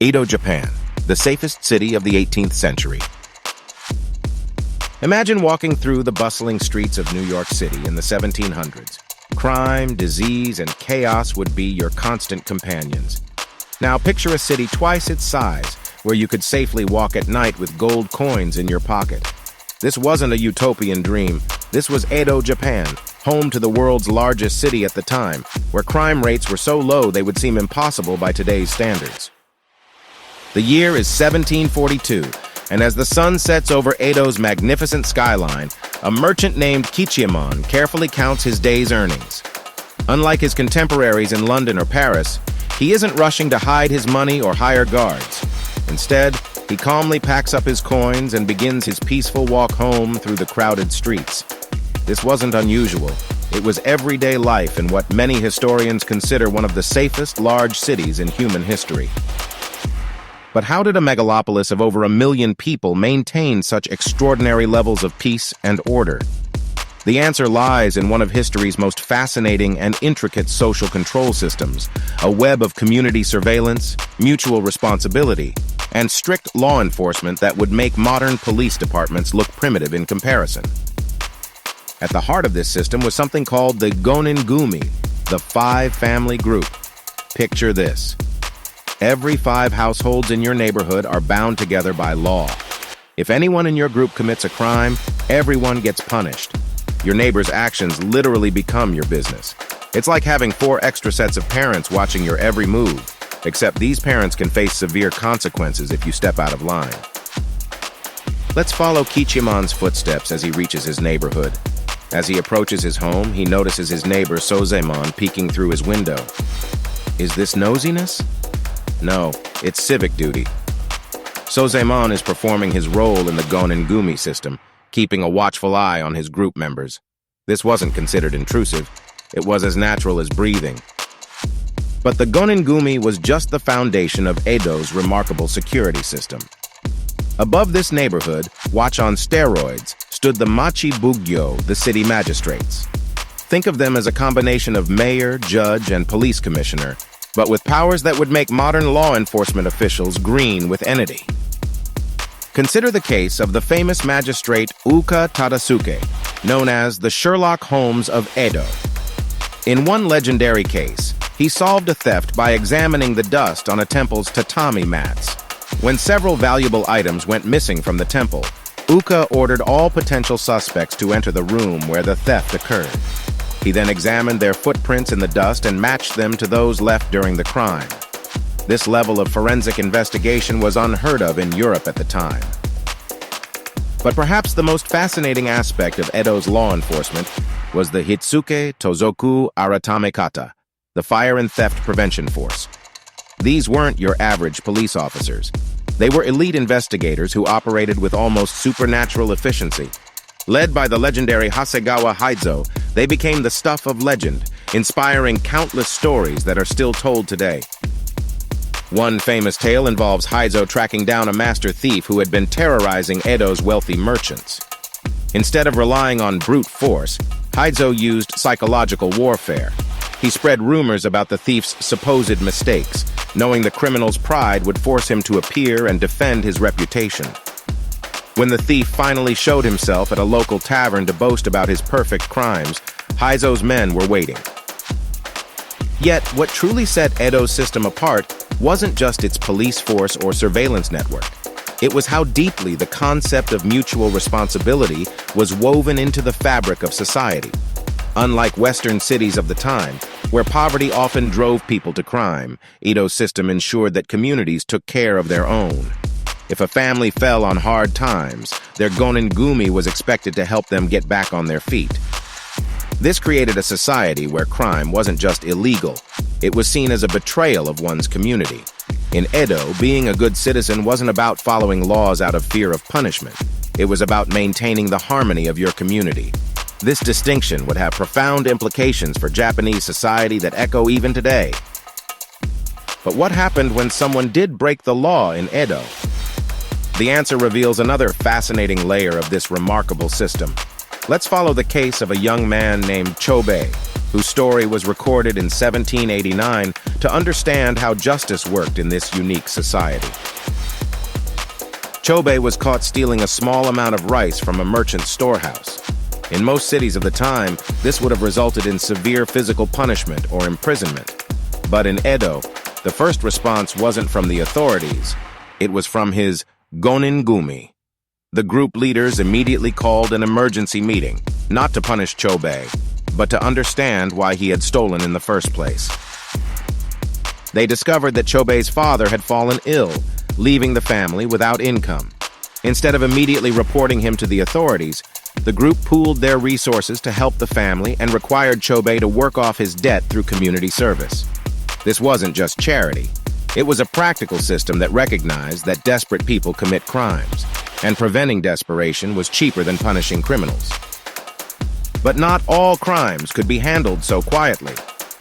Edo, Japan, the safest city of the 18th century. Imagine walking through the bustling streets of New York City in the 1700s. Crime, disease, and chaos would be your constant companions. Now picture a city twice its size, where you could safely walk at night with gold coins in your pocket. This wasn't a utopian dream. This was Edo, Japan, home to the world's largest city at the time, where crime rates were so low they would seem impossible by today's standards. The year is 1742, and as the sun sets over Edo's magnificent skyline, a merchant named Kichimon carefully counts his day's earnings. Unlike his contemporaries in London or Paris, he isn't rushing to hide his money or hire guards. Instead, he calmly packs up his coins and begins his peaceful walk home through the crowded streets. This wasn't unusual. It was everyday life in what many historians consider one of the safest large cities in human history. But how did a megalopolis of over 1 million people maintain such extraordinary levels of peace and order? The answer lies in one of history's most fascinating and intricate social control systems, a web of community surveillance, mutual responsibility, and strict law enforcement that would make modern police departments look primitive in comparison. At the heart of this system was something called the Gonengumi, the five-family group. Picture this. Every 5 households in your neighborhood are bound together by law. If anyone in your group commits a crime, everyone gets punished. Your neighbor's actions literally become your business. It's like having 4 extra sets of parents watching your every move, except these parents can face severe consequences if you step out of line. Let's follow Kichimon's footsteps as he reaches his neighborhood. As he approaches his home, he notices his neighbor Sozemon peeking through his window. Is this nosiness? No, it's civic duty. Sozemon is performing his role in the Gonengumi system, keeping a watchful eye on his group members. This wasn't considered intrusive. It was as natural as breathing. But the Gonengumi was just the foundation of Edo's remarkable security system. Above this neighborhood, watch on steroids, stood the Machi Bugyo, the city magistrates. Think of them as a combination of mayor, judge, and police commissioner, but with powers that would make modern law enforcement officials green with enmity. Consider the case of the famous magistrate Uka Tadasuke, known as the Sherlock Holmes of Edo. In one legendary case, he solved a theft by examining the dust on a temple's tatami mats. When several valuable items went missing from the temple, Uka ordered all potential suspects to enter the room where the theft occurred. He then examined their footprints in the dust and matched them to those left during the crime. This level of forensic investigation was unheard of in Europe at the time. But perhaps the most fascinating aspect of Edo's law enforcement was the Hitsuke Tozoku Aratamekata, the Fire and Theft Prevention Force. These weren't your average police officers. They were elite investigators who operated with almost supernatural efficiency. Led by the legendary Hasegawa Haizo, they became the stuff of legend, inspiring countless stories that are still told today. One famous tale involves Haizo tracking down a master thief who had been terrorizing Edo's wealthy merchants. Instead of relying on brute force, Haizo used psychological warfare. He spread rumors about the thief's supposed mistakes, knowing the criminal's pride would force him to appear and defend his reputation. When the thief finally showed himself at a local tavern to boast about his perfect crimes, Haizo's men were waiting. Yet, what truly set Edo's system apart wasn't just its police force or surveillance network. It was how deeply the concept of mutual responsibility was woven into the fabric of society. Unlike Western cities of the time, where poverty often drove people to crime, Edo's system ensured that communities took care of their own. If a family fell on hard times, their Gonengumi was expected to help them get back on their feet. This created a society where crime wasn't just illegal, it was seen as a betrayal of one's community. In Edo, being a good citizen wasn't about following laws out of fear of punishment. It was about maintaining the harmony of your community. This distinction would have profound implications for Japanese society that echo even today. But what happened when someone did break the law in Edo? The answer reveals another fascinating layer of this remarkable system. Let's follow the case of a young man named Chobei, whose story was recorded in 1789 to understand how justice worked in this unique society. Chobei was caught stealing a small amount of rice from a merchant's storehouse. In most cities of the time, this would have resulted in severe physical punishment or imprisonment. But in Edo, the first response wasn't from the authorities. It was from his gonin-gumi. The group leaders immediately called an emergency meeting, not to punish Chobei, but to understand why he had stolen in the first place. They discovered that Chobei's father had fallen ill, leaving the family without income. Instead of immediately reporting him to the authorities, the group pooled their resources to help the family and required Chobei to work off his debt through community service. This wasn't just charity. It was a practical system that recognized that desperate people commit crimes, and preventing desperation was cheaper than punishing criminals. But not all crimes could be handled so quietly.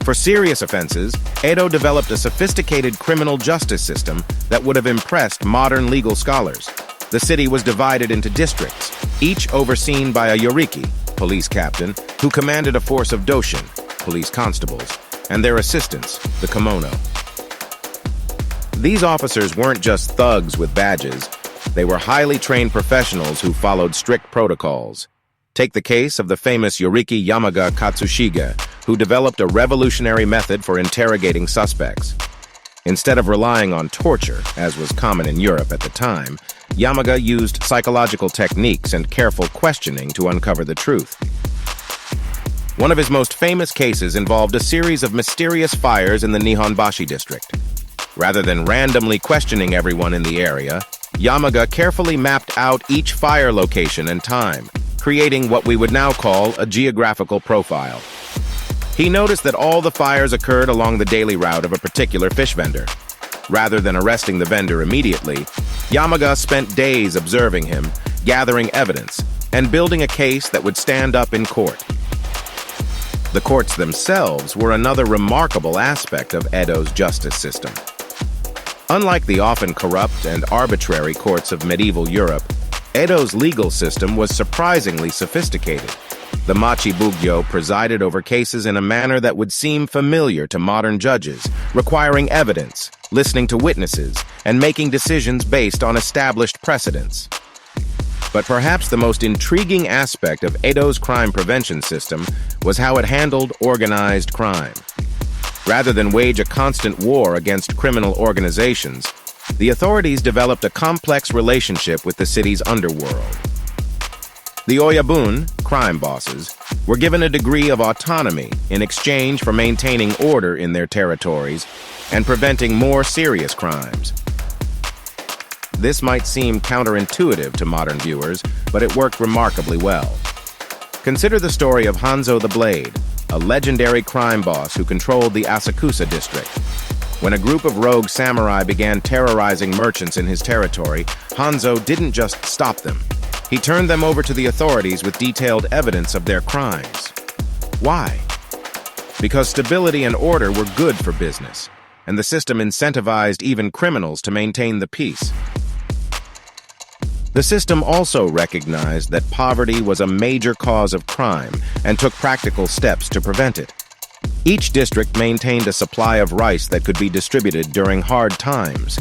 For serious offenses, Edo developed a sophisticated criminal justice system that would have impressed modern legal scholars. The city was divided into districts, each overseen by a yoriki, police captain, who commanded a force of doshin, police constables, and their assistants, the kimono. These officers weren't just thugs with badges. They were highly trained professionals who followed strict protocols. Take the case of the famous Yoriki Yamaga Katsushige, who developed a revolutionary method for interrogating suspects. Instead of relying on torture, as was common in Europe at the time, Yamaga used psychological techniques and careful questioning to uncover the truth. One of his most famous cases involved a series of mysterious fires in the Nihonbashi district. Rather than randomly questioning everyone in the area, Yamaga carefully mapped out each fire location and time, creating what we would now call a geographical profile. He noticed that all the fires occurred along the daily route of a particular fish vendor. Rather than arresting the vendor immediately, Yamaga spent days observing him, gathering evidence, and building a case that would stand up in court. The courts themselves were another remarkable aspect of Edo's justice system. Unlike the often corrupt and arbitrary courts of medieval Europe, Edo's legal system was surprisingly sophisticated. The Machi-bugyo presided over cases in a manner that would seem familiar to modern judges, requiring evidence, listening to witnesses, and making decisions based on established precedents. But perhaps the most intriguing aspect of Edo's crime prevention system was how it handled organized crime. Rather than wage a constant war against criminal organizations, the authorities developed a complex relationship with the city's underworld. The oyabun, crime bosses, were given a degree of autonomy in exchange for maintaining order in their territories and preventing more serious crimes. This might seem counterintuitive to modern viewers, but it worked remarkably well. Consider the story of Hanzo the Blade, a legendary crime boss who controlled the Asakusa district. When a group of rogue samurai began terrorizing merchants in his territory, Hanzo didn't just stop them. He turned them over to the authorities with detailed evidence of their crimes. Why? Because stability and order were good for business, and the system incentivized even criminals to maintain the peace. The system also recognized that poverty was a major cause of crime and took practical steps to prevent it. Each district maintained a supply of rice that could be distributed during hard times.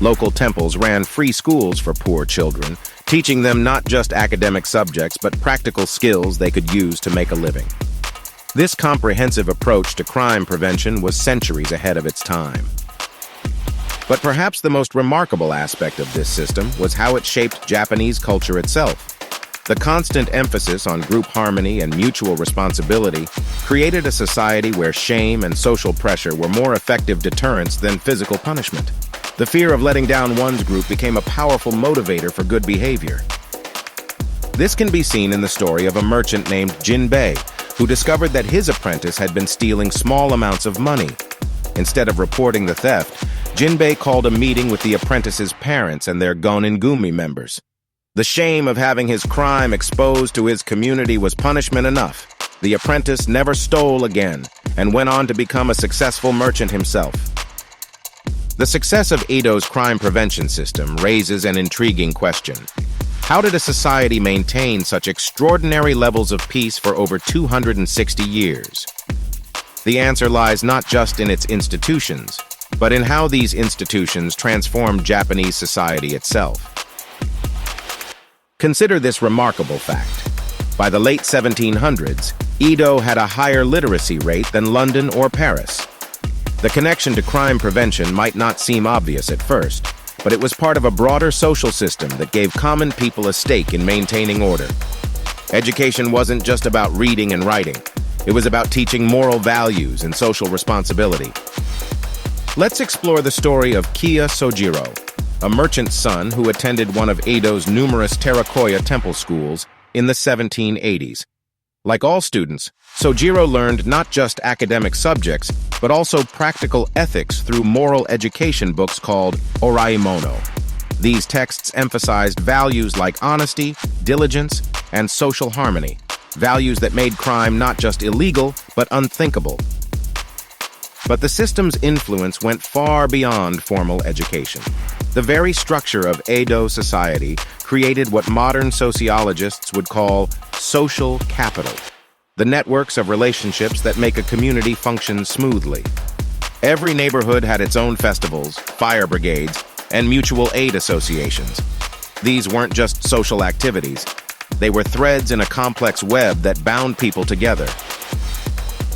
Local temples ran free schools for poor children, teaching them not just academic subjects but practical skills they could use to make a living. This comprehensive approach to crime prevention was centuries ahead of its time. But perhaps the most remarkable aspect of this system was how it shaped Japanese culture itself. The constant emphasis on group harmony and mutual responsibility created a society where shame and social pressure were more effective deterrents than physical punishment. The fear of letting down one's group became a powerful motivator for good behavior. This can be seen in the story of a merchant named Jinbei, who discovered that his apprentice had been stealing small amounts of money. Instead of reporting the theft, Jinbei called a meeting with the apprentice's parents and their gonin-gumi members. The shame of having his crime exposed to his community was punishment enough. The apprentice never stole again and went on to become a successful merchant himself. The success of Edo's crime prevention system raises an intriguing question. How did a society maintain such extraordinary levels of peace for over 260 years? The answer lies not just in its institutions, but in how these institutions transformed Japanese society itself. Consider this remarkable fact. By the late 1700s, Edo had a higher literacy rate than London or Paris. The connection to crime prevention might not seem obvious at first, but it was part of a broader social system that gave common people a stake in maintaining order. Education wasn't just about reading and writing. It was about teaching moral values and social responsibility. Let's explore the story of Kiya Sojiro, a merchant's son who attended one of Edo's numerous Terracotta temple schools in the 1780s. Like all students, Sojiro learned not just academic subjects, but also practical ethics through moral education books called Oraimono. These texts emphasized values like honesty, diligence, and social harmony, values that made crime not just illegal, but unthinkable. But the system's influence went far beyond formal education. The very structure of Edo society created what modern sociologists would call social capital, the networks of relationships that make a community function smoothly. Every neighborhood had its own festivals, fire brigades, and mutual aid associations. These weren't just social activities. They were threads in a complex web that bound people together.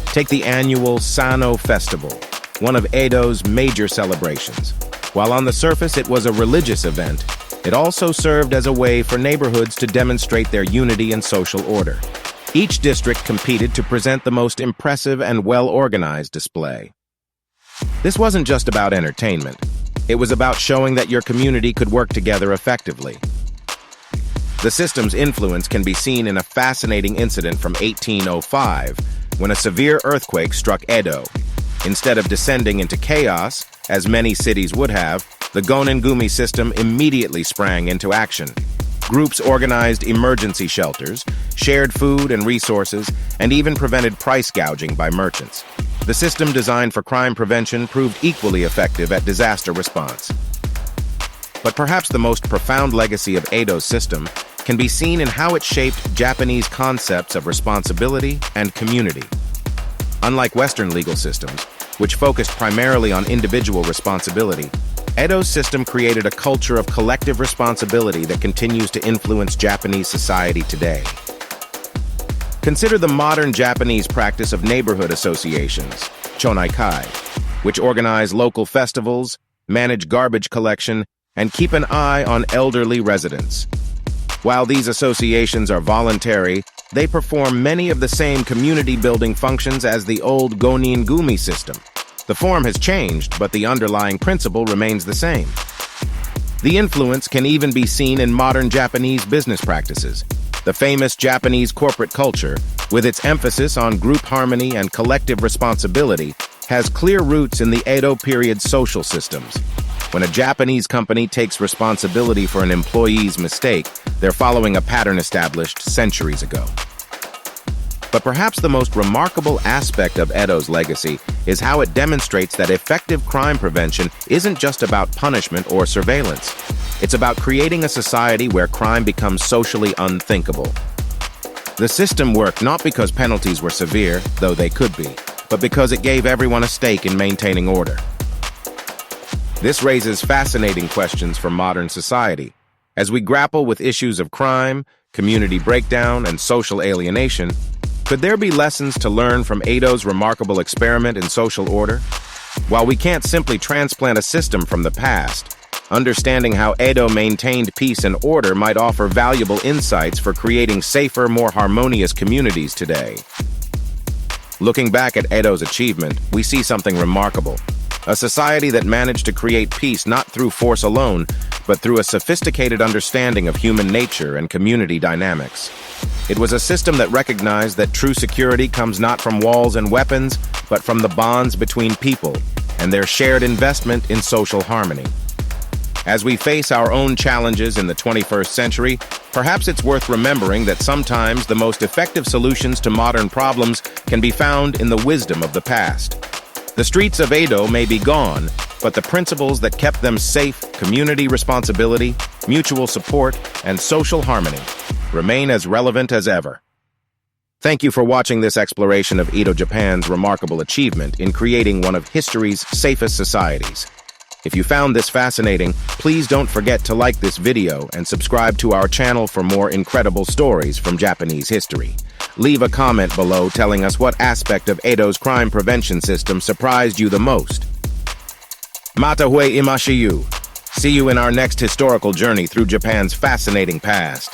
Take the annual Sano Festival, one of Edo's major celebrations. While on the surface it was a religious event, it also served as a way for neighborhoods to demonstrate their unity and social order. Each district competed to present the most impressive and well-organized display. This wasn't just about entertainment. It was about showing that your community could work together effectively. The system's influence can be seen in a fascinating incident from 1805, when a severe earthquake struck Edo. Instead of descending into chaos, as many cities would have, the Gonengumi system immediately sprang into action. Groups organized emergency shelters, shared food and resources, and even prevented price gouging by merchants. The system designed for crime prevention proved equally effective at disaster response. But perhaps the most profound legacy of Edo's system can be seen in how it shaped Japanese concepts of responsibility and community. Unlike Western legal systems, which focused primarily on individual responsibility, Edo's system created a culture of collective responsibility that continues to influence Japanese society today. Consider the modern Japanese practice of neighborhood associations, chonaikai, which organize local festivals, manage garbage collection, and keep an eye on elderly residents. While these associations are voluntary, they perform many of the same community-building functions as the old Gonengumi system. The form has changed, but the underlying principle remains the same. The influence can even be seen in modern Japanese business practices. The famous Japanese corporate culture, with its emphasis on group harmony and collective responsibility, has clear roots in the Edo period social systems. When a Japanese company takes responsibility for an employee's mistake, they're following a pattern established centuries ago. But perhaps the most remarkable aspect of Edo's legacy is how it demonstrates that effective crime prevention isn't just about punishment or surveillance. It's about creating a society where crime becomes socially unthinkable. The system worked not because penalties were severe, though they could be, but because it gave everyone a stake in maintaining order. This raises fascinating questions for modern society. As we grapple with issues of crime, community breakdown, and social alienation, could there be lessons to learn from Edo's remarkable experiment in social order? While we can't simply transplant a system from the past, understanding how Edo maintained peace and order might offer valuable insights for creating safer, more harmonious communities today. Looking back at Edo's achievement, we see something remarkable. A society that managed to create peace not through force alone, but through a sophisticated understanding of human nature and community dynamics. It was a system that recognized that true security comes not from walls and weapons, but from the bonds between people and their shared investment in social harmony. As we face our own challenges in the 21st century, perhaps it's worth remembering that sometimes the most effective solutions to modern problems can be found in the wisdom of the past. The streets of Edo may be gone, but the principles that kept them safe, community responsibility, mutual support, and social harmony, remain as relevant as ever. Thank you for watching this exploration of Edo Japan's remarkable achievement in creating one of history's safest societies. If you found this fascinating, please don't forget to like this video and subscribe to our channel for more incredible stories from Japanese history. Leave a comment below telling us what aspect of Edo's crime prevention system surprised you the most. Mata hue imashiyu. See you in our next historical journey through Japan's fascinating past.